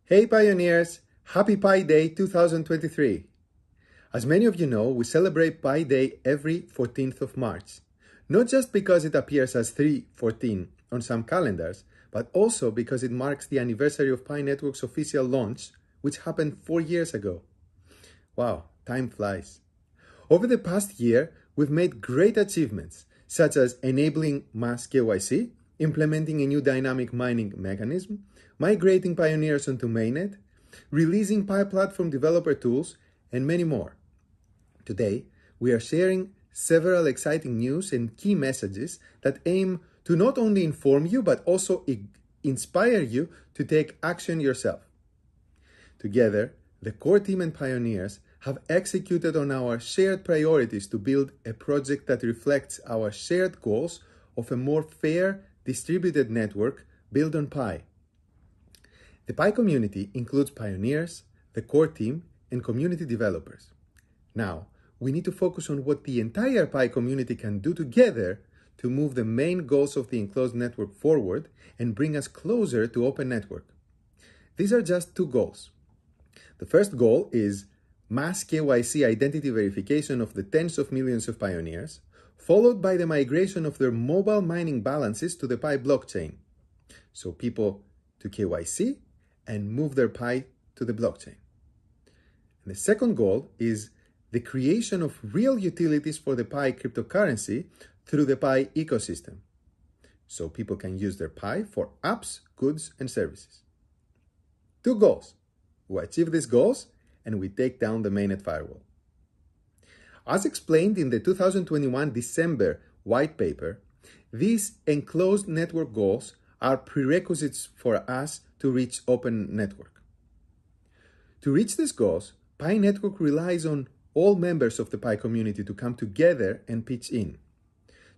Hey Pioneers! Happy Pi Day 2023! As many of you know, we celebrate Pi Day every 14th of March. Not just because it appears as 3/14 on some calendars, but also because it marks the anniversary of Pi Network's official launch, which happened 4 years ago. Wow, time flies. Over the past year, we've made great achievements, such as enabling mass KYC, implementing a new dynamic mining mechanism, migrating Pioneers onto mainnet, releasing Pi platform developer tools, and many more. Today, we are sharing several exciting news and key messages that aim to not only inform you, but also inspire you to take action yourself. Together, the core team and Pioneers have executed on our shared priorities to build a project that reflects our shared goals of a more fair, distributed network built on Pi. The Pi community includes Pioneers, the core team, and community developers. Now, we need to focus on what the entire Pi community can do together to move the main goals of the enclosed network forward and bring us closer to open network. These are just two goals. The first goal is mass KYC identity verification of the tens of millions of Pioneers, followed by the migration of their mobile mining balances to the Pi blockchain. So people to KYC and move their Pi to the blockchain. And the second goal is the creation of real utilities for the Pi cryptocurrency through the Pi ecosystem. So people can use their Pi for apps, goods, and services. Two goals. We achieve these goals and we take down the mainnet firewall. As explained in the 2021 December white paper, these enclosed network goals are prerequisites for us to reach open network. To reach these goals, Pi Network relies on all members of the Pi community to come together and pitch in.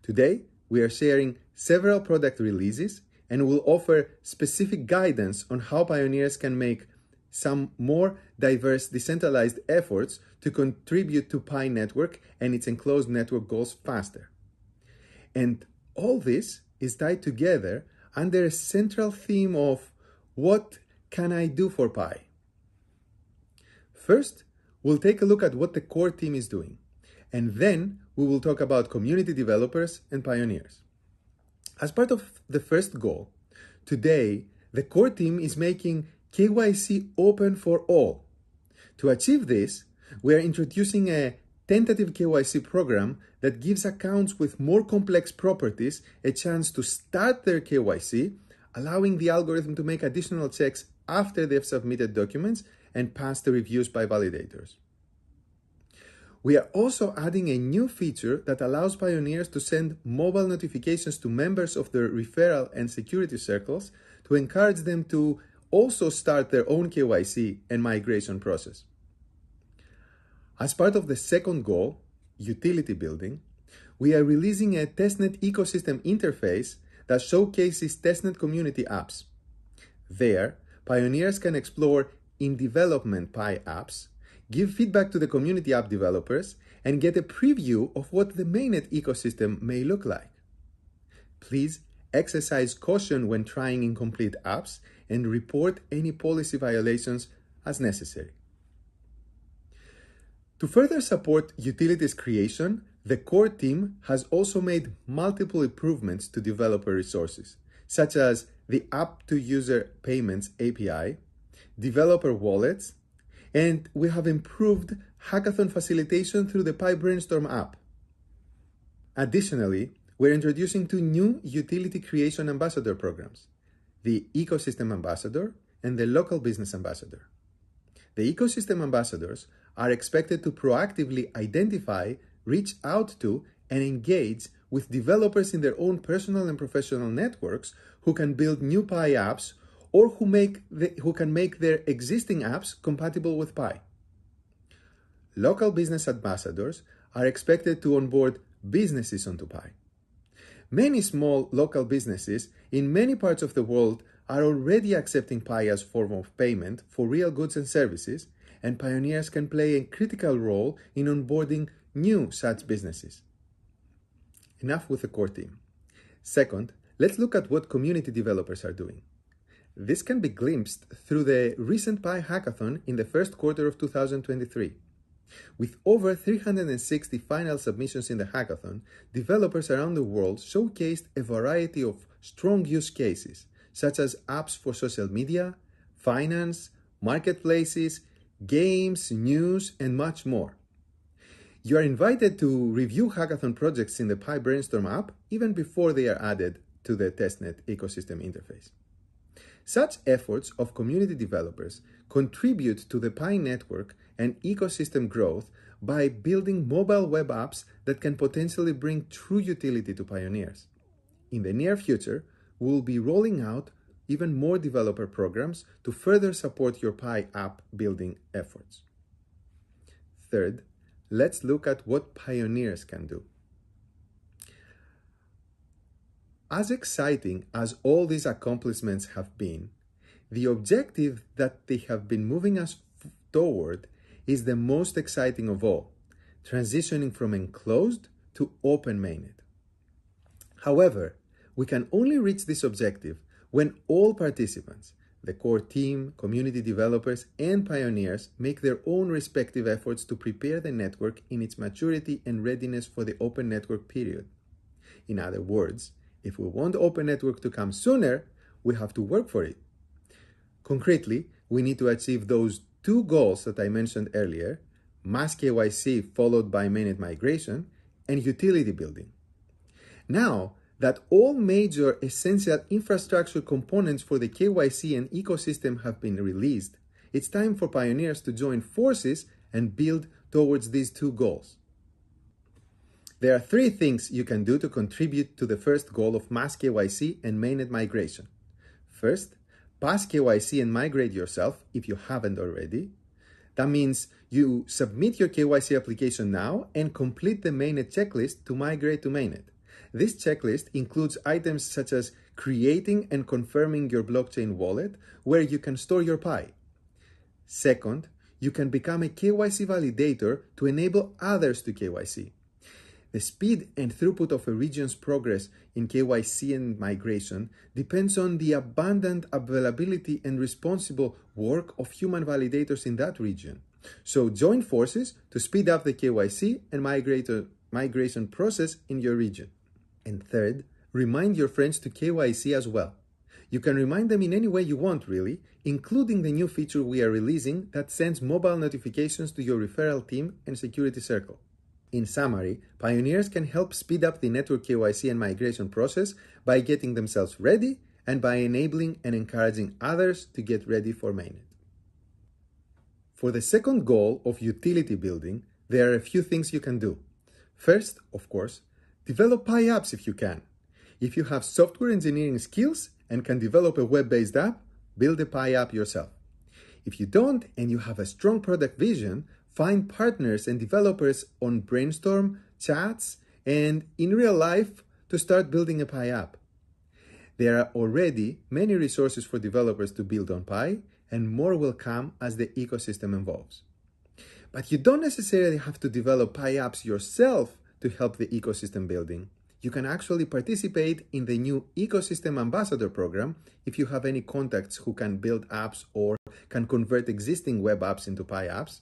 Today, we are sharing several product releases and will offer specific guidance on how Pioneers can make some more diverse decentralized efforts to contribute to Pi Network and its enclosed network goals faster. And all this is tied together under a central theme of what can I do for Pi? First, we'll take a look at what the core team is doing, and then we will talk about community developers and Pioneers. As part of the first goal, today, the core team is making KYC open for all. To achieve this, we are introducing a tentative KYC program that gives accounts with more complex properties a chance to start their KYC, allowing the algorithm to make additional checks after they've submitted documents and pass the reviews by validators. We are also adding a new feature that allows Pioneers to send mobile notifications to members of their referral and security circles to encourage them to also start their own KYC and migration process. As part of the second goal, utility building, we are releasing a testnet ecosystem interface that showcases testnet community apps. There, Pioneers can explore in-development Pi apps, give feedback to the community app developers, and get a preview of what the mainnet ecosystem may look like. Please exercise caution when trying incomplete apps and report any policy violations as necessary. To further support utilities creation, the core team has also made multiple improvements to developer resources, such as the app-to-user payments API, developer wallets, and we have improved hackathon facilitation through the Pi Brainstorm app. Additionally, we're introducing two new utility creation ambassador programs, the Ecosystem Ambassador and the Local Business Ambassador. The Ecosystem Ambassadors are expected to proactively identify, reach out to, and engage with developers in their own personal and professional networks who can build new Pi apps or who can make their existing apps compatible with Pi. Local business ambassadors are expected to onboard businesses onto Pi. Many small local businesses in many parts of the world are already accepting Pi as form of payment for real goods and services, and Pioneers can play a critical role in onboarding new such businesses. Enough with the core team. Second, let's look at what community developers are doing. This can be glimpsed through the recent Pi hackathon in the first quarter of 2023. With over 360 final submissions in the hackathon, developers around the world showcased a variety of strong use cases, such as apps for social media, finance, marketplaces, games, news, and much more. You are invited to review hackathon projects in the Pi Brainstorm app even before they are added to the testnet ecosystem interface. Such efforts of community developers contribute to the Pi network and ecosystem growth by building mobile web apps that can potentially bring true utility to pioneers. In the near future, we will be rolling out even more developer programs to further support your Pi app building efforts. Third, let's look at what pioneers can do. As exciting as all these accomplishments have been, the objective that they have been moving us toward is the most exciting of all, transitioning from enclosed to open mainnet. However, we can only reach this objective when all participants, the core team, community developers, and pioneers make their own respective efforts to prepare the network in its maturity and readiness for the open network period. In other words, if we want open network to come sooner, we have to work for it. Concretely, we need to achieve those two goals that I mentioned earlier, mass KYC followed by mainnet migration, and utility building. Now that all major essential infrastructure components for the KYC and ecosystem have been released, it's time for pioneers to join forces and build towards these two goals. There are three things you can do to contribute to the first goal of mass KYC and mainnet migration. First, pass KYC and migrate yourself if you haven't already. That means you submit your KYC application now and complete the mainnet checklist to migrate to mainnet. This checklist includes items such as creating and confirming your blockchain wallet where you can store your Pi. Second, you can become a KYC validator to enable others to KYC. The speed and throughput of a region's progress in KYC and migration depends on the abundant availability and responsible work of human validators in that region. So join forces to speed up the KYC and migration process in your region. And third, remind your friends to KYC as well. You can remind them in any way you want, really, including the new feature we are releasing that sends mobile notifications to your referral team and security circle. In summary, pioneers can help speed up the network KYC and migration process by getting themselves ready and by enabling and encouraging others to get ready for mainnet. For the second goal of utility building, there are a few things you can do. First, of course, develop Pi apps if you can. If you have software engineering skills and can develop a web-based app, build a Pi app yourself. If you don't and you have a strong product vision, find partners and developers on Brainstorm, chats, and in real life to start building a Pi app. There are already many resources for developers to build on Pi, and more will come as the ecosystem evolves. But you don't necessarily have to develop Pi apps yourself to help the ecosystem building. You can actually participate in the new Ecosystem Ambassador program if you have any contacts who can build apps or can convert existing web apps into Pi apps.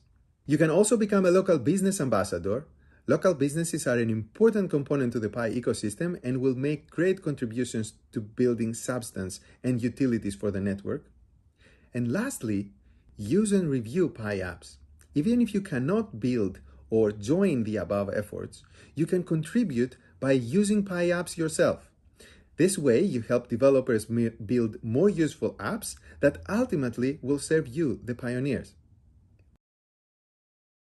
You can also become a local business ambassador. Local businesses are an important component to the Pi ecosystem and will make great contributions to building substance and utilities for the network. And lastly, use and review Pi apps. Even if you cannot build or join the above efforts, you can contribute by using Pi apps yourself. This way, you help developers build more useful apps that ultimately will serve you, the pioneers.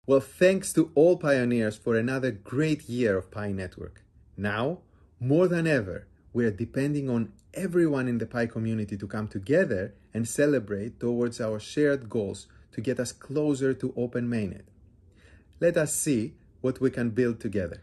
Well, thanks to all pioneers for another great year of Pi Network. Now, more than ever, we are depending on everyone in the Pi community to come together and celebrate towards our shared goals to get us closer to open mainnet. Let us see what we can build together.